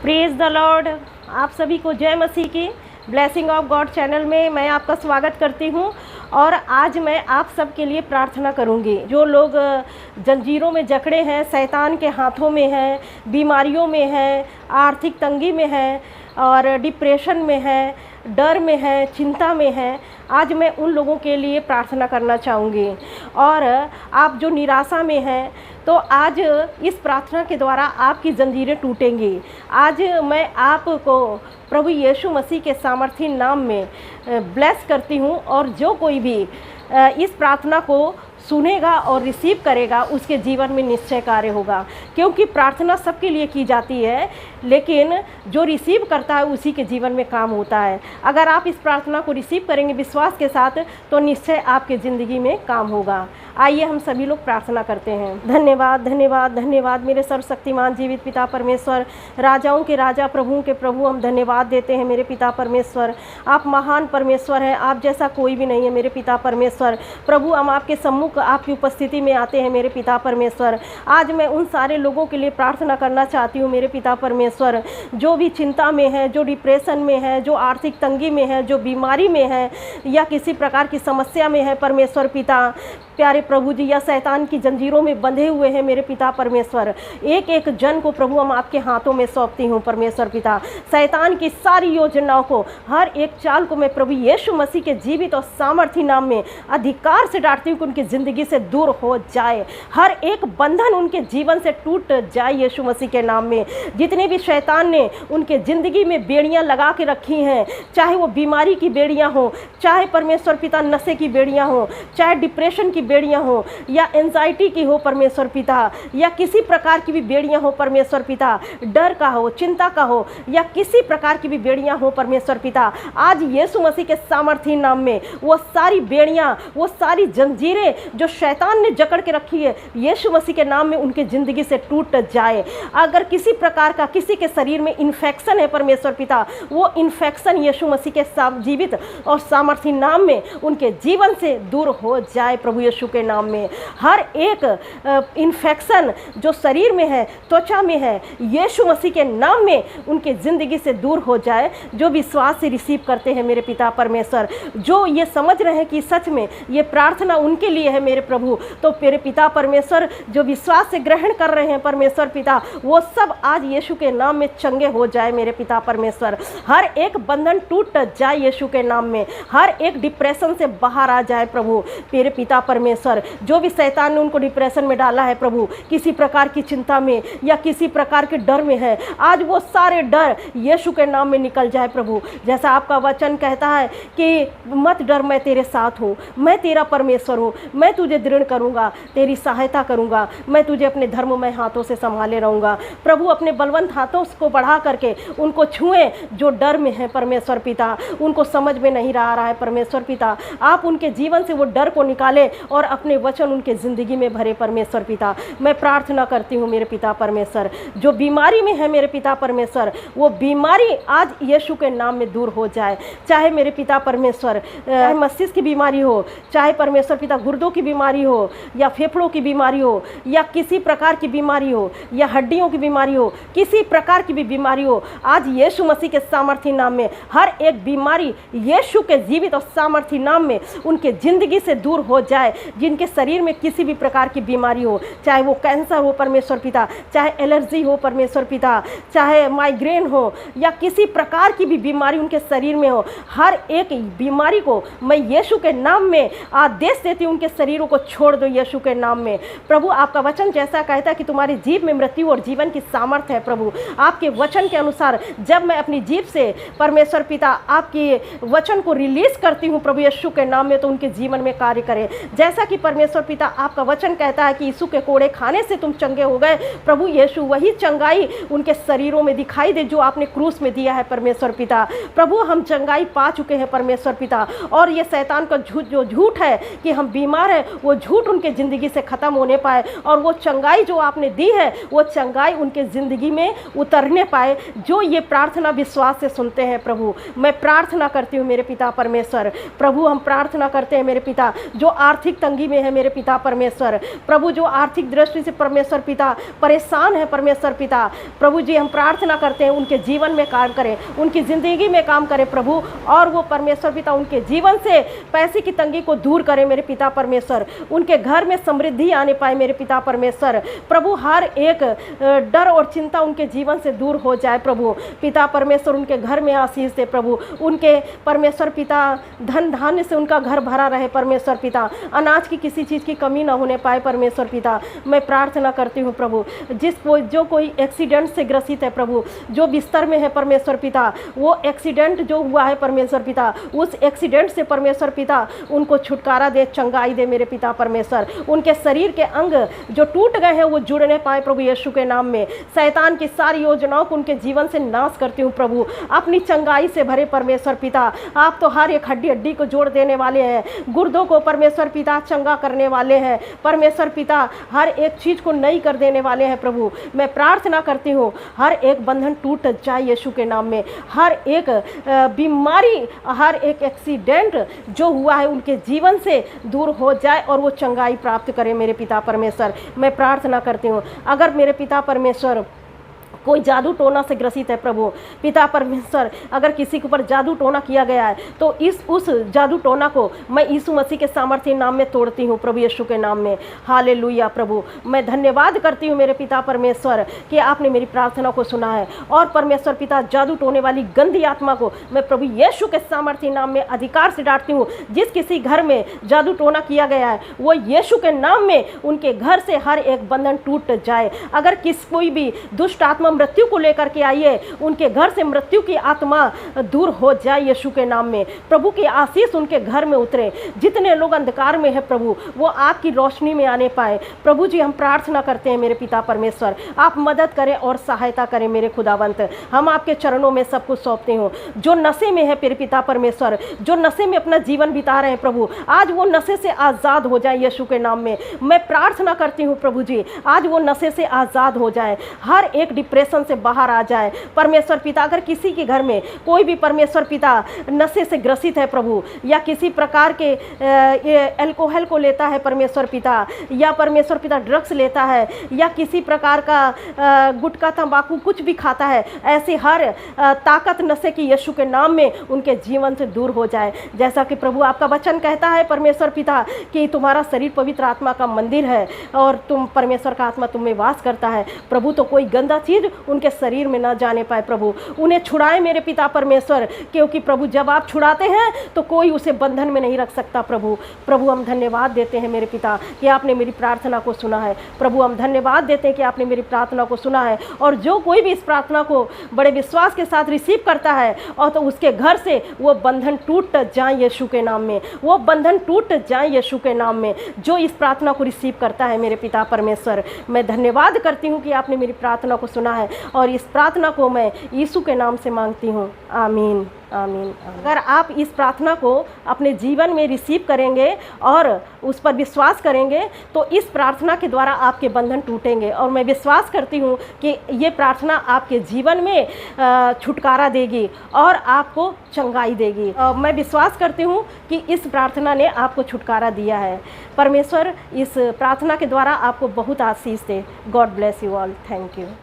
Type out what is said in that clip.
Praise the Lord. आप सभी को जय मसीह की। ब्लेसिंग ऑफ गॉड चैनल में मैं आपका स्वागत करती हूं और आज मैं आप सब के लिए प्रार्थना करूंगी। जो लोग जंजीरों में जकड़े हैं, शैतान के हाथों में हैं, बीमारियों में हैं, आर्थिक तंगी में हैं और डिप्रेशन में हैं, डर में हैं, चिंता में हैं, आज मैं उन लोगों के लिए प्रार्थना करना चाहूँगी। और आप जो निराशा में हैं तो आज इस प्रार्थना के द्वारा आपकी जंजीरें टूटेंगी। आज मैं आपको प्रभु यीशु मसीह के सामर्थी नाम में ब्लेस करती हूँ और जो कोई भी इस प्रार्थना को सुनेगा और रिसीव करेगा उसके जीवन में निश्चय कार्य होगा। क्योंकि प्रार्थना सबके लिए की जाती है, लेकिन जो रिसीव करता है उसी के जीवन में काम होता है। अगर आप इस प्रार्थना को रिसीव करेंगे विश्वास के साथ तो निश्चय आपके ज़िंदगी में काम होगा। आइए हम सभी लोग प्रार्थना करते हैं। धन्यवाद धन्यवाद धन्यवाद मेरे सर्वशक्तिमान जीवित पिता परमेश्वर, राजाओं के राजा, प्रभुओं के प्रभु, हम धन्यवाद देते हैं मेरे पिता परमेश्वर। आप महान परमेश्वर हैं, आप जैसा कोई भी नहीं है मेरे पिता परमेश्वर। प्रभु हम आपके सम्मुख आपकी उपस्थिति में आते हैं मेरे पिता परमेश्वर। आज मैं उन सारे लोगों के लिए प्रार्थना करना चाहती हूँ मेरे पिता परमेश्वर, जो भी चिंता में है, जो डिप्रेशन में है, जो आर्थिक तंगी में है, जो बीमारी में है या किसी प्रकार की समस्या में है परमेश्वर पिता। प्यारे प्रभु जी, या शैतान की जंजीरों में बंधे हुए हैं मेरे पिता परमेश्वर, एक एक जन को प्रभु हम आपके हाथों में सौंपती हूँ परमेश्वर पिता। शैतान की सारी योजनाओं को, हर एक चाल को मैं प्रभु यीशु मसीह के जीवित और सामर्थी नाम में अधिकार से डांटती हूँ कि उनकी ज़िंदगी से दूर हो जाए। हर एक बंधन उनके जीवन से टूट जाए यीशु मसीह के नाम में। जितने भी शैतान ने उनके ज़िंदगी में बेड़ियाँ लगा के रखी हैं, चाहे वो बीमारी की बेड़ियाँ हों, चाहे परमेश्वर पिता नशे की बेड़ियाँ हों, चाहे डिप्रेशन की बेड़ियाँ हो या एंजाइटी की हो परमेश्वर पिता, या किसी प्रकार की भी बेड़ियाँ हो परमेश्वर पिता, डर का हो, चिंता का हो, या किसी प्रकार की भी बेड़ियाँ हो परमेश्वर पिता, आज यीशु मसीह के सामर्थी नाम में वो सारी बेड़ियाँ, वो सारी जंजीरें जो शैतान ने जकड़ के रखी है यीशु मसीह के नाम में उनके ज़िंदगी से टूट जाए। अगर किसी प्रकार का किसी के शरीर में इन्फेक्शन है परमेश्वर पिता, वो इन्फेक्शन यीशु मसीह के जीवित और सामर्थी नाम में उनके जीवन से दूर हो जाए प्रभु यीशु के नाम में। हर एक इन्फेक्शन जो शरीर में है, त्वचा में है, यीशु मसीह के नाम में उनके ज़िंदगी से दूर हो जाए। जो विश्वास से रिसीव करते हैं मेरे पिता परमेश्वर, जो ये समझ रहे हैं कि सच में ये प्रार्थना उनके लिए है मेरे प्रभु, तो मेरे पिता परमेश्वर जो विश्वास से ग्रहण कर रहे हैं परमेश्वर पिता, वो सब आज यीशु के नाम में चंगे हो जाए मेरे पिता परमेश्वर। हर एक बंधन टूट जाए यीशु के नाम में, हर एक डिप्रेशन से बाहर आ जाए प्रभु मेरे पिता परमेश्वर। जो भी शैतान ने उनको डिप्रेशन में डाला है प्रभु, किसी प्रकार की चिंता में या किसी प्रकार के डर में है, आज वो सारे डर यीशु के नाम में निकल जाए प्रभु। जैसा आपका वचन कहता है कि मत डर, मैं तेरे साथ हूँ, मैं तेरा परमेश्वर हूँ, मैं तुझे दृढ़ करूँगा, तेरी सहायता करूँगा, मैं तुझे अपने धर्ममय हाथों से संभाले रहूँगा। प्रभु अपने बलवंत हाथों को बढ़ा करके उनको छुएं जो डर में है परमेश्वर पिता, उनको समझ में नहीं रहा है परमेश्वर पिता, आप उनके जीवन से वो डर को निकाले और अपने वचन उनके ज़िंदगी में भरे परमेश्वर पिता। मैं प्रार्थना करती हूँ मेरे पिता परमेश्वर, जो बीमारी में है मेरे पिता परमेश्वर, वो बीमारी आज यीशु के नाम में दूर हो जाए। चाहे मेरे पिता परमेश्वर चाहे मस्तिष्क की बीमारी हो, चाहे परमेश्वर पिता गुर्दों की बीमारी हो, या फेफड़ों की बीमारी हो, या किसी प्रकार की बीमारी हो, या हड्डियों की बीमारी हो, किसी प्रकार की भी बीमारी हो, आज यीशु मसीह के सामर्थी नाम में हर एक बीमारी यीशु के जीवित और सामर्थी नाम में उनके ज़िंदगी से दूर हो जाए। जिनके शरीर में किसी भी प्रकार की बीमारी हो, चाहे वो कैंसर हो परमेश्वर पिता, चाहे एलर्जी हो परमेश्वर पिता, चाहे माइग्रेन हो, या किसी प्रकार की भी बीमारी उनके शरीर में हो, हर एक बीमारी को मैं यीशु के नाम में आदेश देती हूँ, उनके शरीरों को छोड़ दो यीशु के नाम में। प्रभु आपका वचन जैसा कहता है कि तुम्हारी जीभ में मृत्यु और जीवन की सामर्थ्य है प्रभु, आपके वचन के अनुसार जब मैं अपनी जीभ से परमेश्वर पिता आपके वचन को रिलीज करती हूँ प्रभु यीशु के नाम में, तो उनके जीवन में कार्य करें। जैसा कि परमेश्वर पिता आपका वचन कहता है कि यीशु के कोड़े खाने से तुम चंगे हो गए, प्रभु यीशु वही चंगाई उनके शरीरों में दिखाई दे जो आपने क्रूस में दिया है परमेश्वर पिता। प्रभु हम चंगाई पा चुके हैं परमेश्वर पिता, और ये शैतान का झूठ है कि हम बीमार हैं, वो झूठ उनके ज़िंदगी से ख़त्म होने पाए, और वो चंगाई जो आपने दी है वो चंगाई उनके ज़िंदगी में उतरने पाए, जो ये प्रार्थना विश्वास से सुनते हैं प्रभु। मैं प्रार्थना करती हूँ मेरे पिता परमेश्वर, प्रभु हम प्रार्थना करते हैं मेरे पिता, जो आर्थिक तंगी तंगी में है मेरे पिता परमेश्वर, प्रभु जो आर्थिक दृष्टि से परमेश्वर पिता परेशान है परमेश्वर पिता, प्रभु जी हम प्रार्थना करते हैं उनके जीवन में काम करें, उनकी ज़िंदगी में काम करें प्रभु, और वो परमेश्वर पिता उनके जीवन से पैसे की तंगी को दूर करें मेरे पिता परमेश्वर, उनके घर में समृद्धि आने पाए मेरे पिता परमेश्वर, प्रभु हर एक डर और चिंता उनके जीवन से दूर हो जाए प्रभु पिता परमेश्वर, उनके घर में आशीष दे प्रभु, उनके परमेश्वर पिता धन धान्य से उनका घर भरा रहे परमेश्वर पिता, अनाज की किसी चीज़ की कमी ना होने पाए परमेश्वर पिता। मैं प्रार्थना करती हूँ प्रभु जो कोई एक्सीडेंट से ग्रसित है प्रभु, जो बिस्तर में है परमेश्वर पिता, वो एक्सीडेंट जो हुआ है परमेश्वर पिता, उस एक्सीडेंट से परमेश्वर पिता उनको छुटकारा दे, चंगाई दे मेरे पिता परमेश्वर, उनके शरीर के अंग जो टूट गए हैं वो जुड़ने पाए प्रभु यीशु के नाम में। शैतान की सारी योजनाओं को उनके जीवन से नाश करती हूँ प्रभु, अपनी चंगाई से भरे परमेश्वर पिता। आप तो हर एक हड्डी हड्डी को जोड़ देने वाले हैं, गुर्दों को परमेश्वर पिता चंगा करने वाले हैं परमेश्वर पिता, हर एक चीज़ को नई कर देने वाले हैं प्रभु। मैं प्रार्थना करती हूँ हर एक बंधन टूट जाए यीशु के नाम में, हर एक बीमारी, हर एक एक्सीडेंट जो हुआ है उनके जीवन से दूर हो जाए और वो चंगाई प्राप्त करे मेरे पिता परमेश्वर। मैं प्रार्थना करती हूँ अगर मेरे पिता परमेश्वर कोई जादू टोना से ग्रसित है प्रभु पिता परमेश्वर, अगर किसी के ऊपर जादू टोना किया गया है तो उस जादू टोना को मैं यीशु मसीह के सामर्थ्य नाम में तोड़ती हूँ प्रभु यीशु के नाम में। हालेलुया प्रभु, मैं धन्यवाद करती हूँ मेरे पिता परमेश्वर कि आपने मेरी प्रार्थना को सुना है, और परमेश्वर पिता जादू टोने वाली गंदी आत्मा को मैं प्रभु यीशु के सामर्थ्य नाम में अधिकार से डांटती हूँ। जिस किसी घर में जादू टोना किया गया है वो यीशु के नाम में उनके घर से हर एक बंधन टूट जाए। अगर कोई भी दुष्ट आत्मा मृत्यु को लेकर के आई है, उनके घर से मृत्यु की आत्मा दूर हो जाए यीशु के नाम में। प्रभु की आशीष उनके घर में उतरे, जितने लोग अंधकार में है प्रभु वो आपकी रोशनी में आने पाए। प्रभु जी हम प्रार्थना करते हैं मेरे पिता परमेश्वर, आप मदद करें और सहायता करें मेरे खुदावंत। हम आपके चरणों में सब कुछ सौंपते हो। जो नशे में है मेरे पिता परमेश्वर, जो नशे में अपना जीवन बिता रहे हैं प्रभु, आज वो नशे से आज़ाद हो जाए यीशु के नाम में। मैं प्रार्थना करती हूँ प्रभु जी आज वो नशे से आज़ाद हो जाए, हर एक डिप्रेशन से बाहर आ जाए परमेश्वर पिता। अगर किसी के घर में कोई भी परमेश्वर पिता नशे से ग्रसित है प्रभु, या किसी प्रकार के अल्कोहल को लेता है परमेश्वर पिता, या परमेश्वर पिता ड्रग्स लेता है, या किसी प्रकार का गुटखा तंबाकू कुछ भी खाता है, ऐसे हर ताकत नशे की यीशु के नाम में उनके जीवन से दूर हो जाए। जैसा कि प्रभु आपका वचन कहता है परमेश्वर पिता कि तुम्हारा शरीर पवित्र आत्मा का मंदिर है और तुम परमेश्वर का आत्मा तुम में वास करता है प्रभु, तो कोई गंदा चीज़ उनके शरीर में ना जाने पाए प्रभु। उन्हें छुड़ाए मेरे पिता परमेश्वर, क्योंकि प्रभु जब आप छुड़ाते हैं तो कोई उसे बंधन में नहीं रख सकता प्रभु। प्रभु हम धन्यवाद देते हैं मेरे पिता कि आपने मेरी प्रार्थना को सुना है। प्रभु हम धन्यवाद देते हैं कि आपने मेरी प्रार्थना को सुना है, और जो कोई भी इस प्रार्थना को बड़े विश्वास के साथ रिसीव करता है और तो उसके घर से वो बंधन टूट जाए यीशु के नाम में, वो बंधन टूट जाए यीशु के नाम में। जो इस प्रार्थना को रिसीव करता है मेरे पिता परमेश्वर, मैं धन्यवाद करती हूँ कि आपने मेरी प्रार्थना को सुना है, और इस प्रार्थना को मैं यीशु के नाम से मांगती हूँ। आमीन आमीन। अगर आप इस प्रार्थना को अपने जीवन में रिसीव करेंगे और उस पर विश्वास करेंगे तो इस प्रार्थना के द्वारा आपके बंधन टूटेंगे, और मैं विश्वास करती हूँ कि ये प्रार्थना आपके जीवन में छुटकारा देगी और आपको चंगाई देगी। मैं विश्वास करती हूँ कि इस प्रार्थना ने आपको छुटकारा दिया है। परमेश्वर इस प्रार्थना के द्वारा आपको बहुत आशीष दे। God bless you all. Thank you.